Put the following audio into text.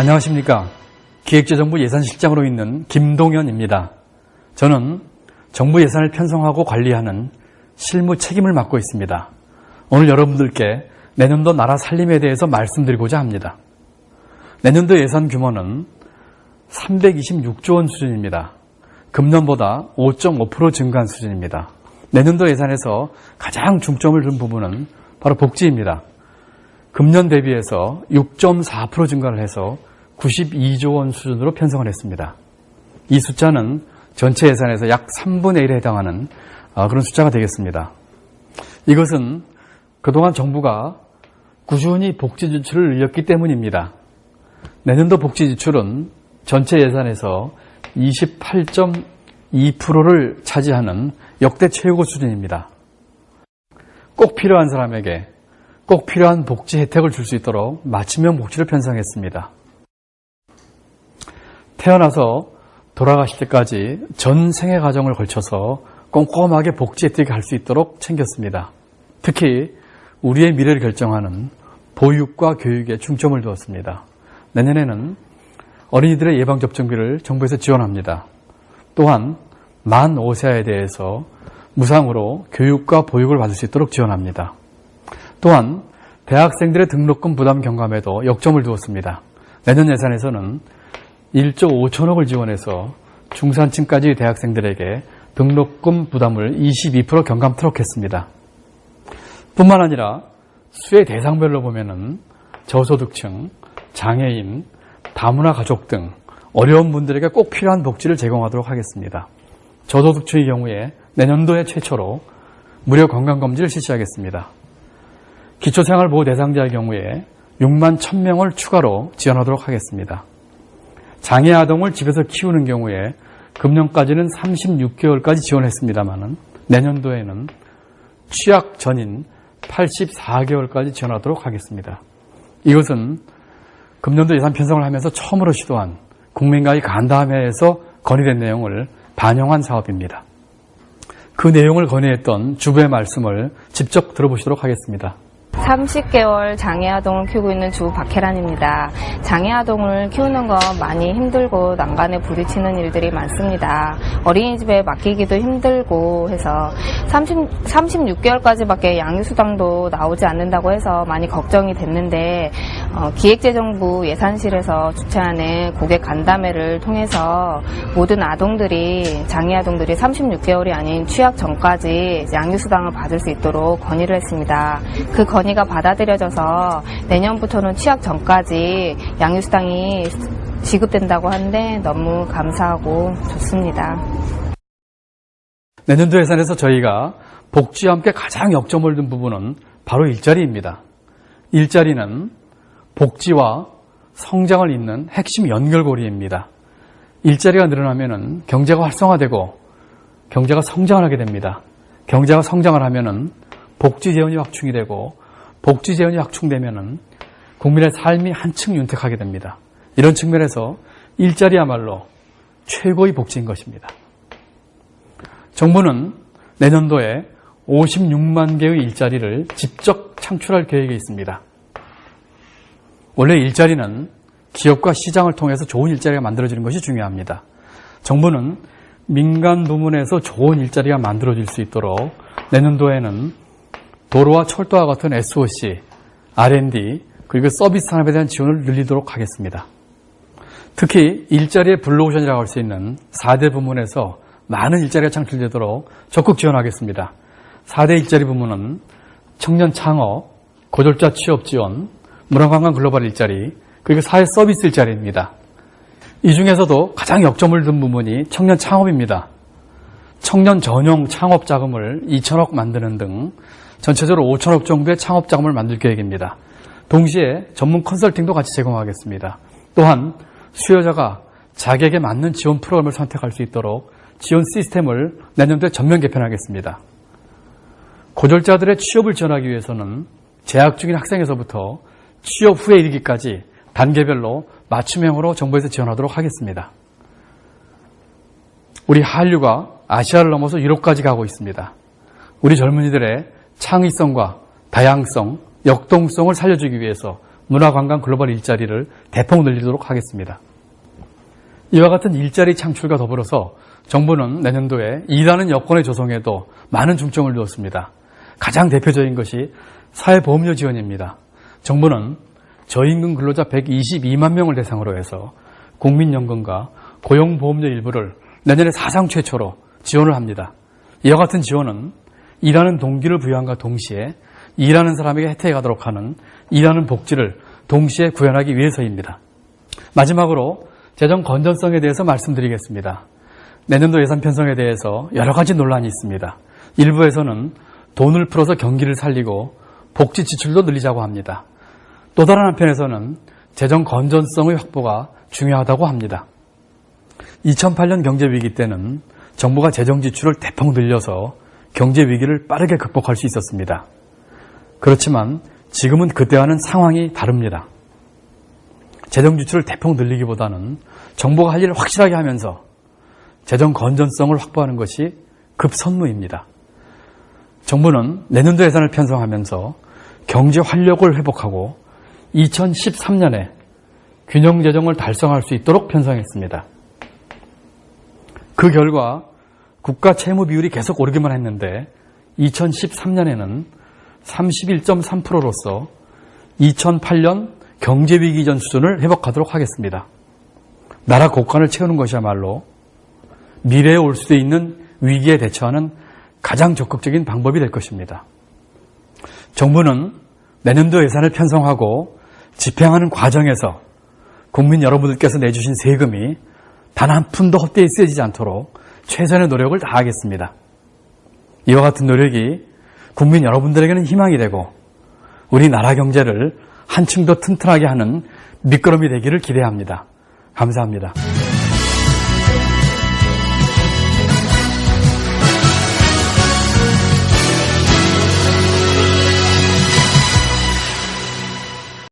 안녕하십니까. 기획재정부 예산실장으로 있는 김동현입니다. 저는 정부 예산을 편성하고 관리하는 실무 책임을 맡고 있습니다. 오늘 여러분들께 내년도 나라 살림에 대해서 말씀드리고자 합니다. 내년도 예산 규모는 326조 원 수준입니다. 금년보다 5.5% 증가한 수준입니다. 내년도 예산에서 가장 중점을 둔 부분은 바로 복지입니다. 금년 대비해서 6.4% 증가를 해서 92조 원 수준으로 편성을 했습니다. 이 숫자는 전체 예산에서 약 3분의 1에 해당하는 그런 숫자가 되겠습니다. 이것은 그동안 정부가 꾸준히 복지 지출을 늘렸기 때문입니다. 내년도 복지 지출은 전체 예산에서 28.2%를 차지하는 역대 최고 수준입니다. 꼭 필요한 사람에게 꼭 필요한 복지 혜택을 줄 수 있도록 맞춤형 복지를 편성했습니다. 태어나서 돌아가실 때까지 전 생애 과정을 걸쳐서 꼼꼼하게 복지 혜택을 할 수 있도록 챙겼습니다. 특히 우리의 미래를 결정하는 보육과 교육에 중점을 두었습니다. 내년에는 어린이들의 예방접종비를 정부에서 지원합니다. 또한 만 5세에 대해서 무상으로 교육과 보육을 받을 수 있도록 지원합니다. 또한 대학생들의 등록금 부담 경감에도 역점을 두었습니다. 내년 예산에서는 1조 5천억을 지원해서 중산층까지 대학생들에게 등록금 부담을 22% 경감토록 했습니다. 뿐만 아니라 수혜 대상별로 보면은 저소득층, 장애인, 다문화 가족 등 어려운 분들에게 꼭 필요한 복지를 제공하도록 하겠습니다. 저소득층의 경우에 내년도에 최초로 무료 건강검진을 실시하겠습니다. 기초생활보호 대상자의 경우에 6만 1,000명을 추가로 지원하도록 하겠습니다. 장애 아동을 집에서 키우는 경우에 금년까지는 36개월까지 지원했습니다만 내년도에는 취약 전인 84개월까지 지원하도록 하겠습니다. 이것은 금년도 예산 편성을 하면서 처음으로 시도한 국민과의 간담회에서 건의된 내용을 반영한 사업입니다. 그 내용을 건의했던 주부의 말씀을 직접 들어보시도록 하겠습니다. 30개월 장애아동을 키우고 있는 주부 박혜란입니다. 장애아동을 키우는 건 많이 힘들고 난간에 부딪히는 일들이 많습니다. 어린이집에 맡기기도 힘들고 해서 36개월까지밖에 양육수당도 나오지 않는다고 해서 많이 걱정이 됐는데 기획재정부 예산실에서 주최하는 고객 간담회를 통해서 모든 장애아동들이 36개월이 아닌 취약 전까지 양육수당을 받을 수 있도록 건의를 했습니다. 그 건의가 받아들여져서 내년부터는 취약 전까지 양육수당이 지급된다고 하는데 너무 감사하고 좋습니다. 내년도 예산에서 저희가 복지와 함께 가장 역점을 둔 부분은 바로 일자리입니다. 일자리는 복지와 성장을 잇는 핵심 연결고리입니다. 일자리가 늘어나면 경제가 활성화되고 경제가 성장을 하게 됩니다. 경제가 성장을 하면 복지 재원이 확충이 되고 복지 재원이 확충되면 국민의 삶이 한층 윤택하게 됩니다. 이런 측면에서 일자리야말로 최고의 복지인 것입니다. 정부는 내년도에 56만 개의 일자리를 직접 창출할 계획이 있습니다. 원래 일자리는 기업과 시장을 통해서 좋은 일자리가 만들어지는 것이 중요합니다. 정부는 민간 부문에서 좋은 일자리가 만들어질 수 있도록 내년도에는 도로와 철도와 같은 SOC, R&D, 그리고 서비스 산업에 대한 지원을 늘리도록 하겠습니다. 특히 일자리의 블루오션이라고 할 수 있는 4대 부문에서 많은 일자리가 창출되도록 적극 지원하겠습니다. 4대 일자리 부문은 청년 창업, 고졸자 취업 지원, 문화관광 글로벌 일자리, 그리고 사회 서비스 일자리입니다. 이 중에서도 가장 역점을 둔 부분이 청년 창업입니다. 청년 전용 창업 자금을 2천억 만드는 등 전체적으로 5천억 정도의 창업 자금을 만들 계획입니다. 동시에 전문 컨설팅도 같이 제공하겠습니다. 또한 수요자가 자기에게 맞는 지원 프로그램을 선택할 수 있도록 지원 시스템을 내년도에 전면 개편하겠습니다. 고졸자들의 취업을 지원하기 위해서는 재학 중인 학생에서부터 취업 후에 이르기까지 단계별로 맞춤형으로 정부에서 지원하도록 하겠습니다. 우리 한류가 아시아를 넘어서 유럽까지 가고 있습니다. 우리 젊은이들의 창의성과 다양성, 역동성을 살려주기 위해서 문화관광 글로벌 일자리를 대폭 늘리도록 하겠습니다. 이와 같은 일자리 창출과 더불어서 정부는 내년도에 일하는 여건의 조성에도 많은 중점을 두었습니다. 가장 대표적인 것이 사회보험료 지원입니다. 정부는 저임금 근로자 122만 명을 대상으로 해서 국민연금과 고용보험료 일부를 내년에 사상 최초로 지원을 합니다. 이와 같은 지원은 일하는 동기를 부여함과 동시에 일하는 사람에게 혜택이 가도록 하는 일하는 복지를 동시에 구현하기 위해서입니다. 마지막으로 재정 건전성에 대해서 말씀드리겠습니다. 내년도 예산 편성에 대해서 여러 가지 논란이 있습니다. 일부에서는 돈을 풀어서 경기를 살리고 복지 지출도 늘리자고 합니다. 또 다른 한편에서는 재정 건전성의 확보가 중요하다고 합니다. 2008년 경제위기 때는 정부가 재정 지출을 대폭 늘려서 경제위기를 빠르게 극복할 수 있었습니다. 그렇지만 지금은 그때와는 상황이 다릅니다. 재정 지출을 대폭 늘리기보다는 정부가 할 일을 확실하게 하면서 재정 건전성을 확보하는 것이 급선무입니다. 정부는 내년도 예산을 편성하면서 경제 활력을 회복하고 2013년에 균형 재정을 달성할 수 있도록 편성했습니다. 그 결과 국가 채무 비율이 계속 오르기만 했는데 2013년에는 31.3%로서 2008년 경제위기 전 수준을 회복하도록 하겠습니다. 나라 곳간을 채우는 것이야말로 미래에 올 수도 있는 위기에 대처하는 가장 적극적인 방법이 될 것입니다. 정부는 내년도 예산을 편성하고 집행하는 과정에서 국민 여러분들께서 내주신 세금이 단 한 푼도 헛되이 쓰여지지 않도록 최선의 노력을 다하겠습니다. 이와 같은 노력이 국민 여러분들에게는 희망이 되고 우리나라 경제를 한층 더 튼튼하게 하는 밑거름이 되기를 기대합니다. 감사합니다.